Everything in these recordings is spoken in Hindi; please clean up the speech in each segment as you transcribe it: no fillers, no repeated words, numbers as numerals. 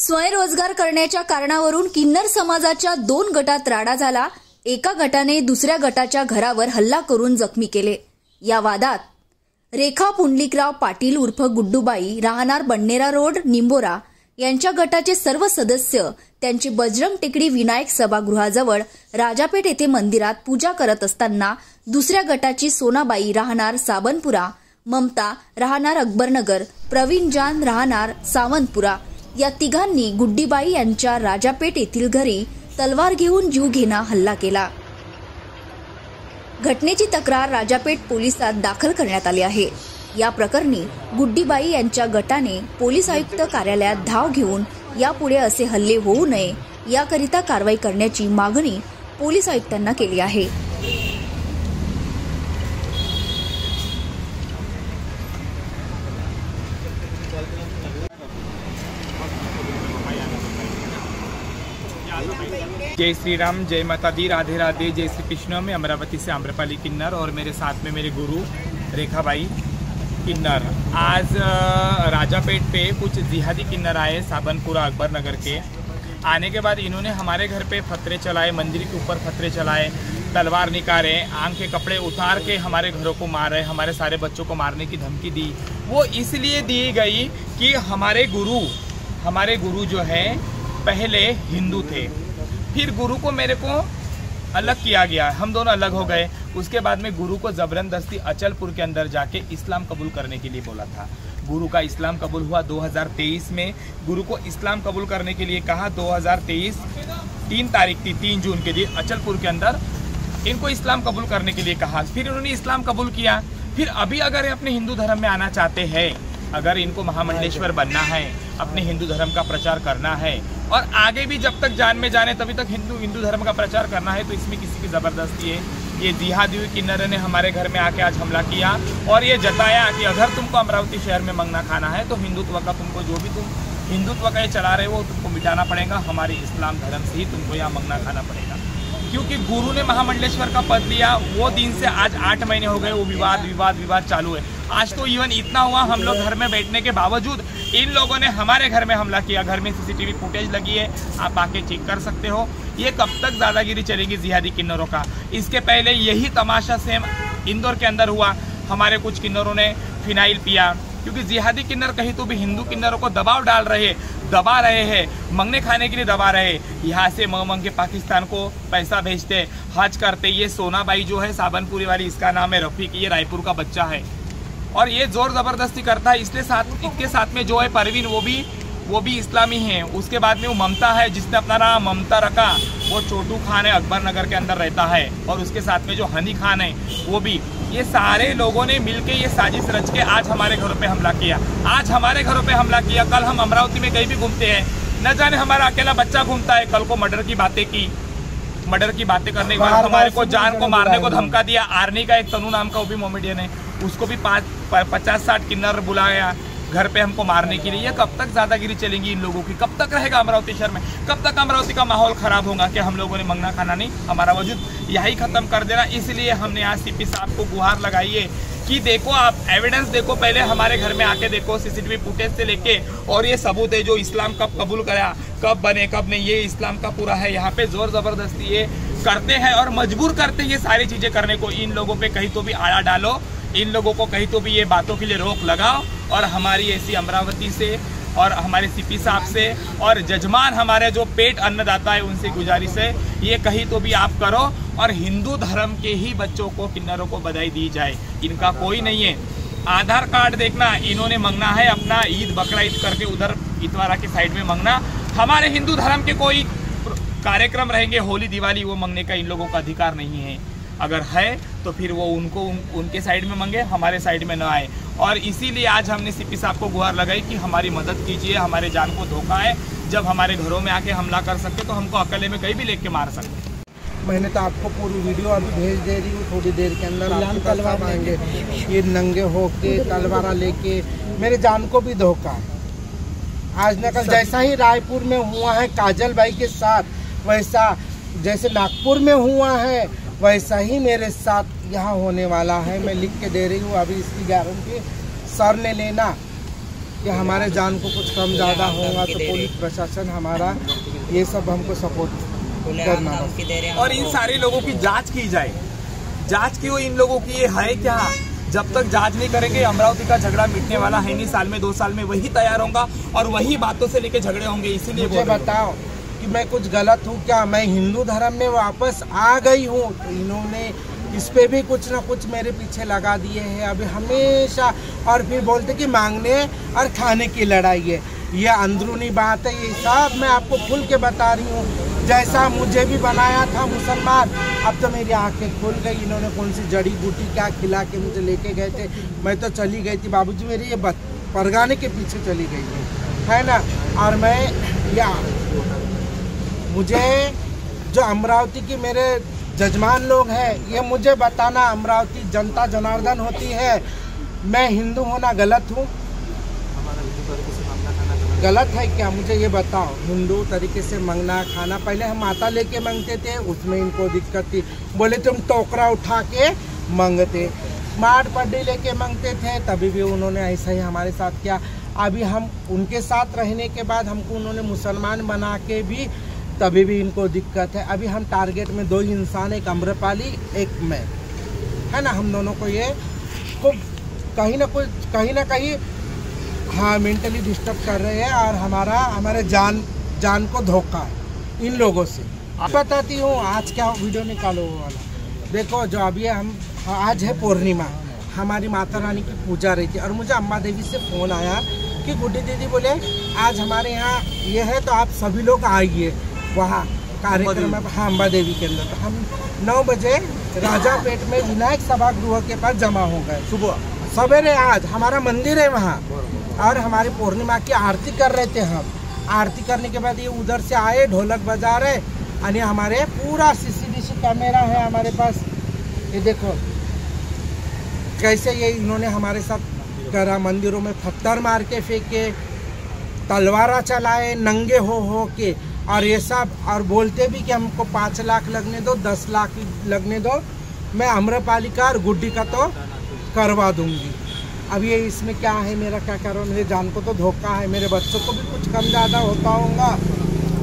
स्वयंरोजगार करण्याच्या कारणावरून किन्नर समाजाच्या 2 गटात राडा झाला। एका गटाने दुसऱ्या गटाच्या घरावर हल्ला करून जखमी केले। या वादात रेखा पुंडलिकराव पाटील उर्फ गुड्डूबाई राहणार बन्नेरा रोड निंबोरा यांच्या गटाचे सर्व सदस्य त्यांची बजरंग टेकडी विनायक सभागृहाजवळ राजापेठ येथे मंदिरात पूजा करत असताना दुसऱ्या गटाची सोनाबाई राहणार साबनपुरा, ममता राहणार अकबरनगर, प्रवीण जान राहणार सावंतपुरा या तिघांनी गुड्डीबाई यांच्या राजापेठ येथील घरी तलवार घेऊन जीवघेणा हल्ला केला। घटनेची तक्रार राजापेठ पोलिसात दाखल करण्यात आली आहे। या प्रकरणी गुड्डीबाई यांच्या गटाने पोलीस आयुक्त कार्यालयात धाव घेऊन यापुढे असे हल्ले होऊ नये याकरिता कारवाई करण्याची मागणी पोलीस आयुक्तांना केली आहे। जय श्री राम, जय माता दी, राधे राधे, जय श्री कृष्ण। मैं अमरावती से आम्रपाली किन्नर और मेरे साथ में मेरे गुरु रेखाबाई किन्नर। आज राजापेठ पे कुछ जिहादी किन्नर आए साबनपुरा अकबरनगर के। आने के बाद इन्होंने हमारे घर पे फतरे चलाए, मंदिर के ऊपर फतरे चलाए, तलवार निकाले, आंख के कपड़े उतार के हमारे घरों को मार रहे, हमारे सारे बच्चों को मारने की धमकी दी। वो इसलिए दी गई कि हमारे गुरु जो है पहले हिंदू थे, फिर गुरु को मेरे को अलग किया गया, हम दोनों अलग हो गए। उसके बाद में गुरु को जबरदस्ती अचलपुर के अंदर जाके इस्लाम कबूल करने के लिए बोला था। गुरु का इस्लाम कबूल हुआ 2023 में। गुरु को इस्लाम कबूल करने के लिए कहा 2023 3 तारीख थी, 3 जून के दिन अचलपुर के अंदर इनको इस्लाम कबूल करने के लिए कहा। फिर उन्होंने इस्लाम कबूल किया। फिर अभी अगर ये अपने हिंदू धर्म में आना चाहते हैं, अगर इनको महामंडलेश्वर बनना है, अपने हिंदू धर्म का प्रचार करना है और आगे भी जब तक जान में जाने तभी तक हिंदू धर्म का प्रचार करना है, तो इसमें किसी की जबरदस्ती है। ये जिहादी किन्नर ने हमारे घर में आके आज हमला किया और ये जताया कि अगर तुमको अमरावती शहर में मंगना खाना है तो हिंदुत्व का तुमको जो भी तुम हिंदुत्व का ये चला रहे हो तुमको मिटाना पड़ेगा, हमारे इस्लाम धर्म से ही तुमको यहाँ मंगना खाना पड़ेगा। क्योंकि गुरु ने महामंडलेश्वर का पद लिया, वो दिन से आज 8 महीने हो गए वो विवाद चालू है। आज तो इवन इतना हुआ, हम लोग घर में बैठने के बावजूद इन लोगों ने हमारे घर में हमला किया। घर में सीसीटीवी फुटेज लगी है, आप आके चेक कर सकते हो। ये कब तक दादागिरी चलेगी जिहादी किन्नरों का? इसके पहले यही तमाशा सेम इंदौर के अंदर हुआ। हमारे कुछ किन्नरों ने फिनाइल पिया, क्योंकि जिहादी किन्नर कहीं तो भी हिंदू किन्नरों को दबा रहे हैं, मंगने खाने के लिए दबा रहे। यहाँ से मंग के पाकिस्तान को पैसा भेजते, हज करते। ये सोनाबाई जो है साबनपुरी वाली, इसका नाम है रफीक, ये रायपुर का बच्चा है और ये जोर जबरदस्ती करता है। इसके साथ में जो है परवीन, वो भी इस्लामी है। उसके बाद में वो ममता है, जिसने अपना नाम ममता रखा, वो छोटू खान है, अकबरनगर के अंदर रहता है। और उसके साथ में जो हनी खान है वो भी। ये सारे लोगों ने मिलके ये साजिश रच के आज हमारे घरों पे हमला किया। कल हम अमरावती में कहीं भी घूमते हैं, न जाने हमारा अकेला बच्चा घूमता है। कल को मर्डर की बातें करने के बाद हमारे को जान को मारने को धमका दिया। आर्मी का एक तनु नाम का वो भी कॉमेडियन है, उसको भी 50-60 किन्नर बुलाया घर पे हमको मारने के लिए। ये कब तक दादागिरी चलेगी इन लोगों की? कब तक रहेगा अमरावती शहर में? कब तक अमरावती का माहौल खराब होगा कि हम लोगों ने मंगना खाना नहीं, हमारा वजूद यही खत्म कर देना। इसलिए हमने आज सीपी साहब को गुहार लगाई है कि देखो, आप एविडेंस देखो, पहले हमारे घर में आके देखो, सीसीटीवी फुटेज से लेके, और ये सबूत है जो इस्लाम कब कबूल कराया, कब बने कब नहीं, ये इस्लाम का पूरा है। यहाँ पे जोर जबरदस्ती ये करते हैं और मजबूर करते हैं ये सारी चीजें करने को। इन लोगों पे कहीं तो भी आड़ा डालो, इन लोगों को कहीं तो भी ये बातों के लिए रोक लगाओ। और हमारी ऐसी अमरावती से और हमारे सीपी साहब से और जजमान हमारे जो पेट अन्नदाता है उनसे गुजारिश है, ये कहीं तो भी आप करो और हिंदू धर्म के ही बच्चों को, किन्नरों को बधाई दी जाए। इनका कोई नहीं है। आधार कार्ड देखना, इन्होंने मंगना है अपना ईद बकरा ईद करके उधर इतवारा के साइड में मंगना। हमारे हिंदू धर्म के कोई कार्यक्रम रहेंगे, होली दिवाली, वो मंगने का इन लोगों का अधिकार नहीं है। अगर है तो फिर वो उनके साइड में मंगे, हमारे साइड में न आए। और इसीलिए आज हमने सीपी साहब को गुहार लगाई कि हमारी मदद कीजिए, हमारे जान को धोखा है। जब हमारे घरों में आके हमला कर सकते तो हमको अकेले में कहीं भी लेके मार सकते। मैंने तो आपको पूरी वीडियो अभी भेज दे रही हूँ, थोड़ी देर के अंदर आपको तलवार आएंगे। ये नंगे होके तलवार लेके मेरे जान को भी धोखा है। आज न कल जैसा ही रायपुर में हुआ है काजल भाई के साथ, वैसा जैसे नागपुर में हुआ है वैसा ही मेरे साथ यहाँ होने वाला है। मैं लिख के दे रही हूँ, अभी इसकी गारंटी सर ने लेना। कि हमारे जान को कुछ कम ज़्यादा होगा तो पुलिस प्रशासन हमारा ये सब हमको सपोर्ट करना है। और इन सारे लोगों की जांच की जाए, जांच की हो इन लोगों की, ये है क्या? जब तक जांच नहीं करेंगे अमरावती का झगड़ा मिटने वाला है नहीं। साल में 2 साल में वही तैयार होगा और वही बातों से लेके झगड़े होंगे। इसीलिए मुझे बताओ कि मैं कुछ गलत हूँ क्या? मैं हिंदू धर्म में वापस आ गई हूँ तो इन्होंने इस पे भी कुछ ना कुछ मेरे पीछे लगा दिए हैं अभी हमेशा। और फिर बोलते कि मांगने और खाने की लड़ाई है। ये अंदरूनी बात है, ये सब मैं आपको खुल के बता रही हूँ। जैसा मुझे भी बनाया था मुसलमान, अब तो मेरी आंखें खुल गई। इन्होंने कौन सी जड़ी बूटी क्या खिला के मुझे लेके गए थे, मैं तो चली गई थी बाबूजी मेरी ये परगाने के पीछे चली गई थी, है ना। और मैं या मुझे जो अमरावती की मेरे जजमान लोग हैं ये मुझे बताना, अमरावती जनता जनार्दन होती है, मैं हिंदू होना गलत हूँ? गलत है क्या? मुझे ये बताओ। हिंदू तरीके से मांगना खाना, पहले हम माता लेके मांगते थे, उसमें इनको दिक्कत थी, बोले तुम टोकरा उठा के मांगते। मार पड्डी लेके मांगते थे, तभी भी उन्होंने ऐसा ही हमारे साथ किया। अभी हम उनके साथ रहने के बाद हमको उन्होंने मुसलमान बना के भी, तभी भी इनको दिक्कत है। अभी हम टारगेट में 2 इंसान, एक अम्रपाली एक मैं, है ना। हम दोनों को ये खूब कहीं ना कहीं हाँ मेंटली डिस्टर्ब कर रहे हैं और हमारे जान को धोखा है इन लोगों से। बताती हूँ आज क्या वीडियो निकालो वाला। देखो जो अभी हम आज है पूर्णिमा, हमारी माता रानी की पूजा रही थी और मुझे अम्बा देवी से फ़ोन आया कि गुड्डी दीदी बोले आज हमारे यहाँ ये है तो आप सभी लोग आइए वहाँ कार्यक्रम में। हाँ अम्बा देवी के अंदर। तो हम 9 बजे राजापेट में विनायक सभागृह के पास जमा हो गए सुबह सवेरे। आज हमारा मंदिर है वहाँ और हमारी पूर्णिमा की आरती कर रहे थे हम। आरती करने के बाद ये उधर से आए, ढोलक बजा रहे और हमारे पूरा CCTV कैमरा है हमारे पास। ये देखो कैसे ये इन्होंने हमारे साथ करा, मंदिरों में पत्थर मार के फेंके, तलवारा चलाए नंगे हो के, और ये सब। और बोलते भी कि हमको 5 लाख लगने दो, 10 लाख लगने दो, मैं अम्रपाली का और गुड्डी का तो करवा दूंगी। अब ये इसमें क्या है, मेरा क्या करो, मेरे जान को तो धोखा है, मेरे बच्चों को भी कुछ कम ज़्यादा होता होगा।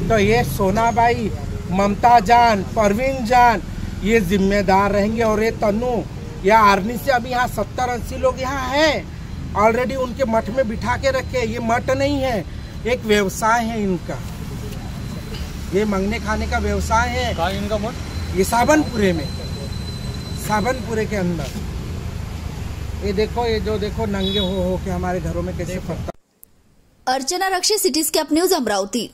तो ये सोनाबाई, ममता जान, परवीन जान ये जिम्मेदार रहेंगे। और ये तनु या आर्मी से अभी यहाँ 70-80 लोग यहाँ हैं ऑलरेडी, उनके मठ में बिठा के रखे। ये मठ नहीं है, एक व्यवसाय है इनका, ये मांगने खाने का व्यवसाय है। कहाँ इनका मठ? ये साबनपुरे में, साबनपुरे के अंदर। ये देखो, ये जो देखो नंगे हो के हमारे घरों में कैसे पड़ता। अर्चना रक्षे, सिटी स्कैप न्यूज, अमरावती।